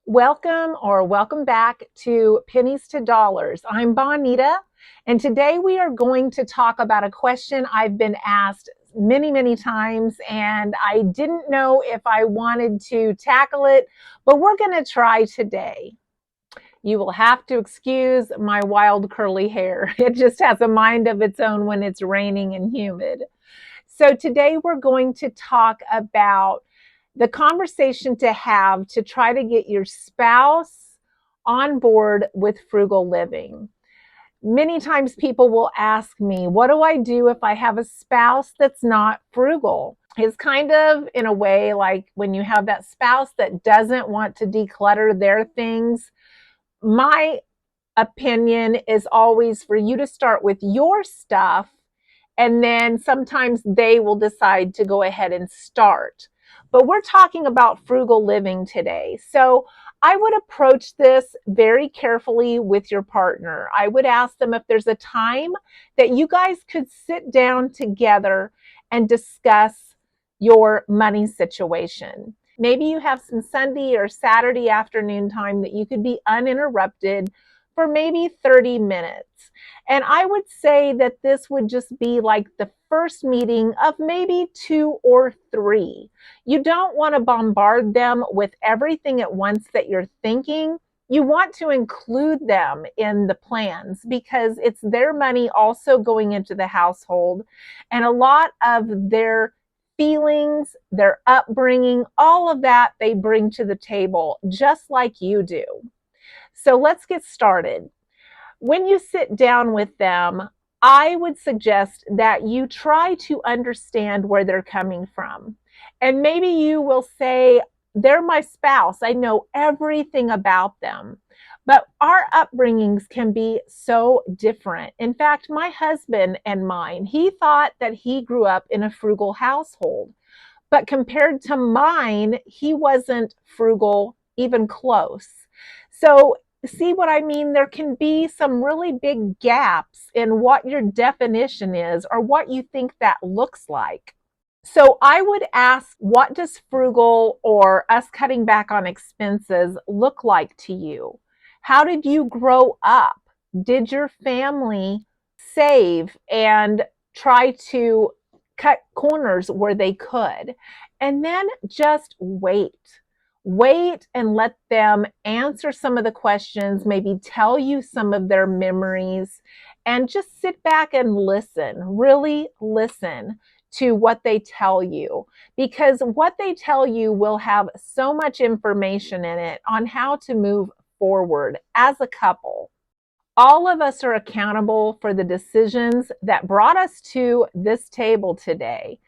Welcome back to Pennies to Dollars. I'm Bonita, and today we are going to talk about a question I've been asked many times, and I didn't know if I wanted to tackle it, but we're going to try today. You will have to excuse my wild curly hair. It just has a mind of its own when it's raining and humid. So today we're going to talk about the conversation to have to try to get your spouse on board with frugal living. Many times people will ask me, what do I do if I have a spouse that's not frugal? It's kind of in a way like when you have that spouse that doesn't want to declutter their things. My opinion is always for you to start with your stuff, and then sometimes they will decide to go ahead and start. But we're talking about frugal living today. So I would approach this very carefully with your partner. I would ask them if there's a time that you guys could sit down together and discuss your money situation. Maybe you have some Sunday or Saturday afternoon time that you could be uninterrupted for maybe 30 minutes. And I would say that this would just be like the first meeting of maybe 2 or 3. You don't want to bombard them with everything at once that you're thinking. You want to include them in the plans because it's their money also going into the household. And a lot of their feelings, their upbringing, all of that they bring to the table, just like you do. So let's get started. When you sit down with them, I would suggest that you try to understand where they're coming from. And maybe you will say, they're my spouse. I know everything about them. But our upbringings can be so different. In fact, my husband and mine, he thought that he grew up in a frugal household. But compared to mine, he wasn't frugal even close. So see what I mean? There can be some really big gaps in what your definition is or what you think that looks like. So I would ask, what does frugal or us cutting back on expenses look like to you? How did you grow up? Did your family save and try to cut corners where they could? And then just wait. Wait and let them answer some of the questions, maybe tell you some of their memories, and just sit back and listen. Really listen to what they tell you, because what they tell you will have so much information in it on how to move forward as a couple. All of us are accountable for the decisions that brought us to this table today.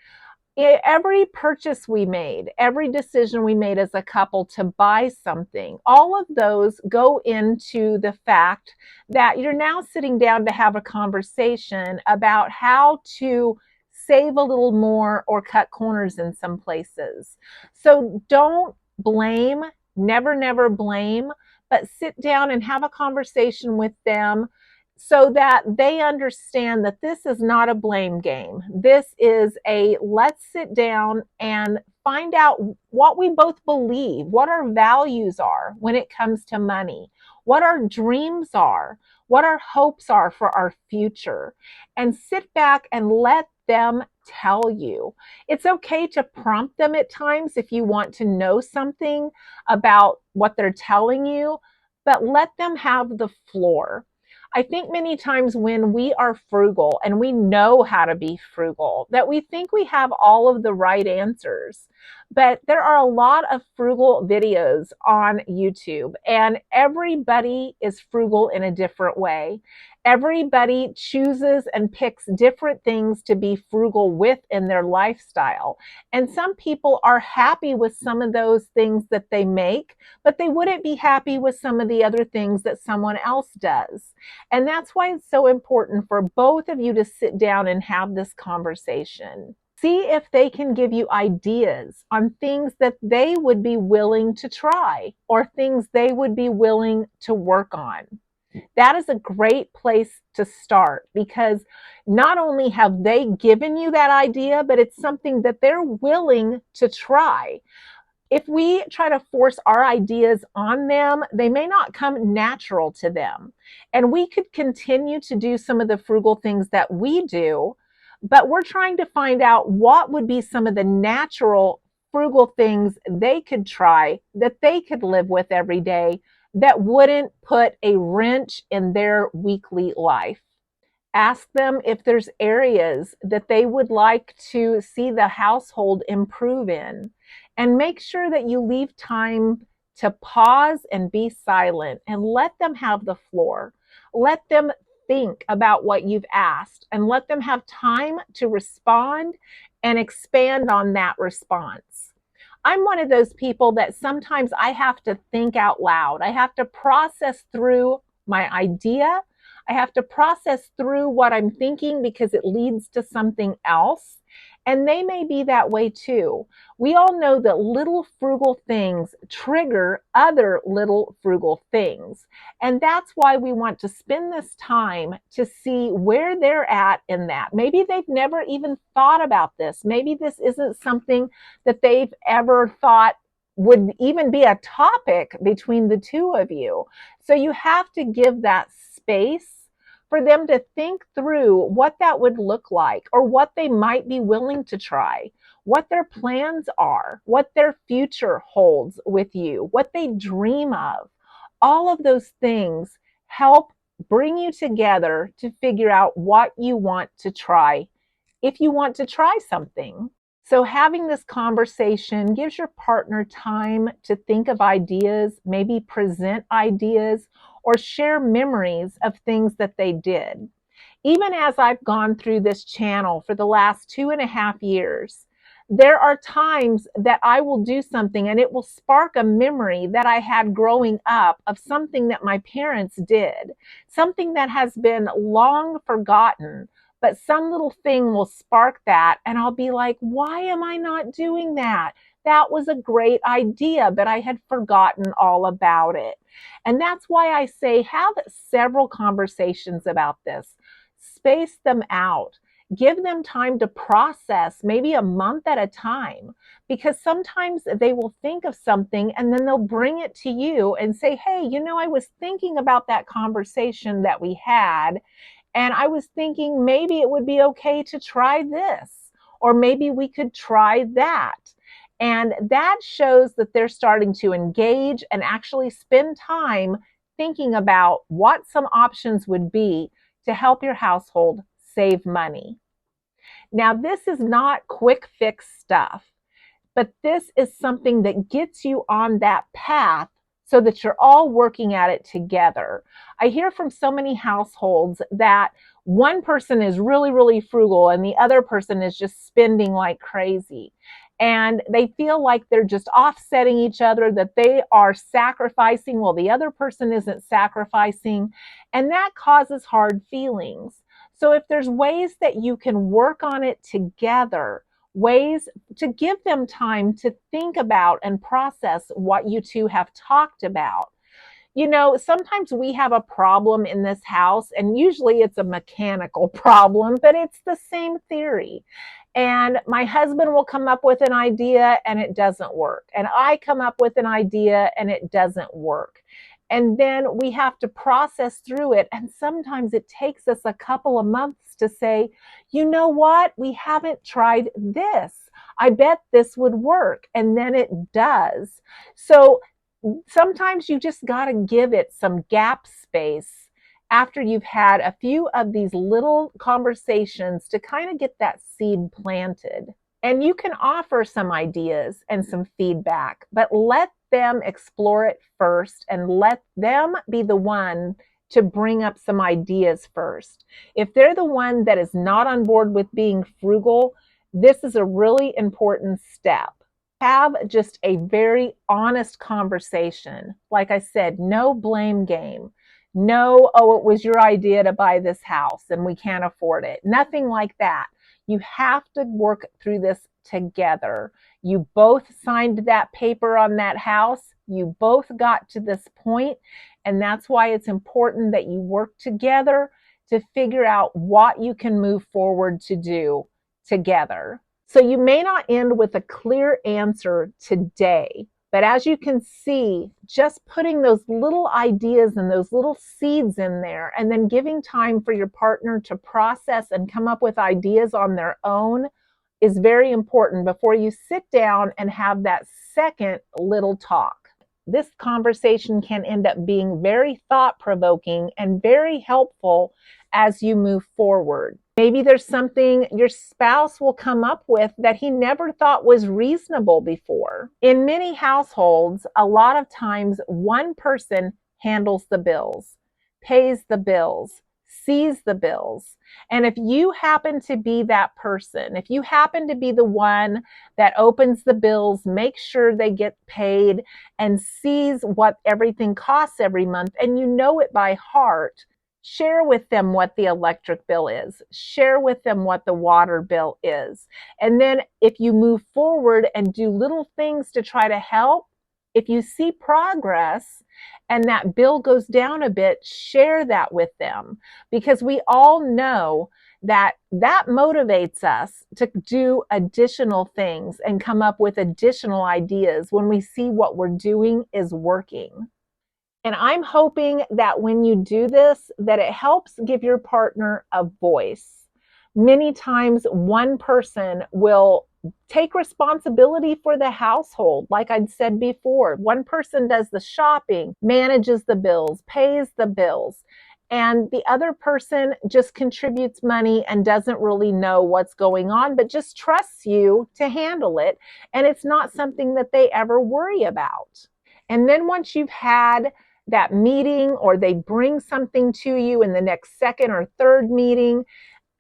Every purchase we made, every decision we made as a couple to buy something, all of those go into the fact that you're now sitting down to have a conversation about how to save a little more or cut corners in some places. So don't blame, never blame, but sit down and have a conversation with them so that they understand that this is not a blame game. This is a let's sit down and find out what we both believe, what our values are when it comes to money, what our dreams are, what our hopes are for our future, and sit back and let them tell you. It's okay to prompt them at times if you want to know something about what they're telling you, but let them have the floor. I think many times when we are frugal and we know how to be frugal, that we think we have all of the right answers. But there are a lot of frugal videos on YouTube, and everybody is frugal in a different way. Everybody chooses and picks different things to be frugal with in their lifestyle. And some people are happy with some of those things that they make, but they wouldn't be happy with some of the other things that someone else does. And that's why it's so important for both of you to sit down and have this conversation. See if they can give you ideas on things that they would be willing to try or things they would be willing to work on. That is a great place to start, because not only have they given you that idea, but it's something that they're willing to try. if we try to force our ideas on them, they may not come natural to them. And we could continue to do some of the frugal things that we do, but we're trying to find out what would be some of the natural frugal things they could try that they could live with every day that wouldn't put a wrench in their weekly life. Ask them if there's areas that they would like to see the household improve in. And make sure that you leave time to pause and be silent and let them have the floor. Let them think about what you've asked and let them have time to respond and expand on that response. I'm one of those people that sometimes I have to think out loud. I have to process through my idea. I have to process through what I'm thinking because it leads to something else. And they may be that way too. We all know that little frugal things trigger other little frugal things. And that's why we want to spend this time to see where they're at in that. Maybe they've never even thought about this. Maybe this isn't something that they've ever thought would even be a topic between the two of you. So you have to give that space for them to think through what that would look like or what they might be willing to try, what their plans are, what their future holds with you, what they dream of. All of those things help bring you together to figure out what you want to try if you want to try something. So having this conversation gives your partner time to think of ideas, maybe present ideas, or share memories of things that they did. Even as I've gone through this channel for the last 2.5 years, there are times that I will do something and it will spark a memory that I had growing up of something that my parents did, something that has been long forgotten, but some little thing will spark that and I'll be like, why am I not doing that? That was a great idea, but I had forgotten all about it. And that's why I say have several conversations about this. Space them out. Give them time to process, maybe a month at a time, because sometimes they will think of something and then they'll bring it to you and say, hey, I was thinking about that conversation that we had, and I was thinking maybe it would be okay to try this, or maybe we could try that. And that shows that they're starting to engage and actually spend time thinking about what some options would be to help your household save money. Now, this is not quick fix stuff, but this is something that gets you on that path so that you're all working at it together. I hear from so many households that one person is really, really frugal and the other person is just spending like crazy. And they feel like they're just offsetting each other, that they are sacrificing while the other person isn't sacrificing. And that causes hard feelings. So if there's ways that you can work on it together, ways to give them time to think about and process what you two have talked about. Sometimes we have a problem in this house, and usually it's a mechanical problem, but it's the same theory. And my husband will come up with an idea and it doesn't work. And I come up with an idea and it doesn't work. And then we have to process through it. And sometimes it takes us a couple of months to say, you know what? We haven't tried this. I bet this would work. And then it does. So sometimes you just got to give it some gap space after you've had a few of these little conversations to kind of get that seed planted. And you can offer some ideas and some feedback, but let them explore it first and let them be the one to bring up some ideas first. If they're the one that is not on board with being frugal, this is a really important step. Have just a very honest conversation. Like I said, no blame game. No, oh, it was your idea to buy this house and we can't afford it. Nothing like that. You have to work through this together. You both signed that paper on that house. You both got to this point, and that's why it's important that you work together to figure out what you can move forward to do together. So you may not end with a clear answer today, but as you can see, just putting those little ideas and those little seeds in there and then giving time for your partner to process and come up with ideas on their own is very important before you sit down and have that second little talk. This conversation can end up being very thought-provoking and very helpful as you move forward. Maybe there's something your spouse will come up with that he never thought was reasonable before. In many households, a lot of times one person handles the bills, pays the bills, sees the bills. And if you happen to be that person, if you happen to be the one that opens the bills, makes sure they get paid, and sees what everything costs every month, and you know it by heart, share with them what the electric bill is. Share with them what the water bill is. And then if you move forward and do little things to try to help, if you see progress and that bill goes down a bit, share that with them, because we all know that motivates us to do additional things and come up with additional ideas when we see what we're doing is working. And I'm hoping that when you do this, that it helps give your partner a voice. Many times one person will take responsibility for the household. Like I'd said before, one person does the shopping, manages the bills, pays the bills, and the other person just contributes money and doesn't really know what's going on, but just trusts you to handle it. And it's not something that they ever worry about. And then once you've had that meeting, or they bring something to you in the next second or third meeting,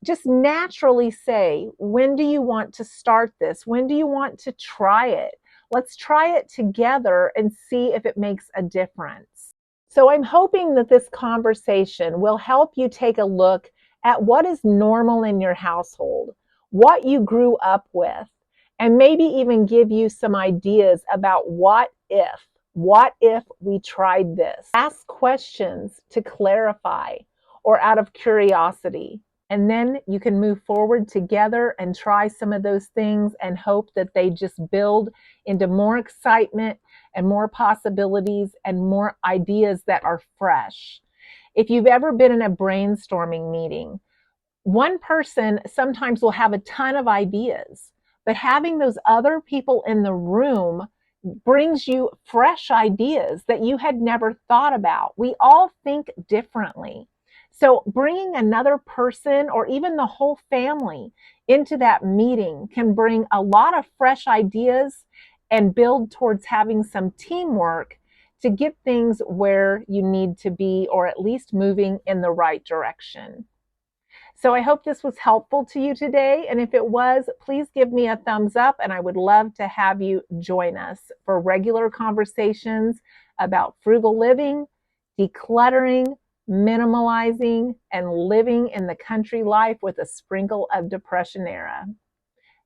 just naturally say, when do you want to start this? When do you want to try it? Let's try it together and see if it makes a difference. So I'm hoping that this conversation will help you take a look at what is normal in your household, what you grew up with, and maybe even give you some ideas about what if. What if we tried this? Ask questions to clarify or out of curiosity. And then you can move forward together and try some of those things and hope that they just build into more excitement and more possibilities and more ideas that are fresh. If you've ever been in a brainstorming meeting, one person sometimes will have a ton of ideas, but having those other people in the room brings you fresh ideas that you had never thought about. We all think differently. So bringing another person or even the whole family into that meeting can bring a lot of fresh ideas and build towards having some teamwork to get things where you need to be, or at least moving in the right direction. So I hope this was helpful to you today. And if it was, please give me a thumbs up, and I would love to have you join us for regular conversations about frugal living, decluttering, minimalizing, and living in the country life with a sprinkle of depression era.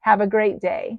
Have a great day.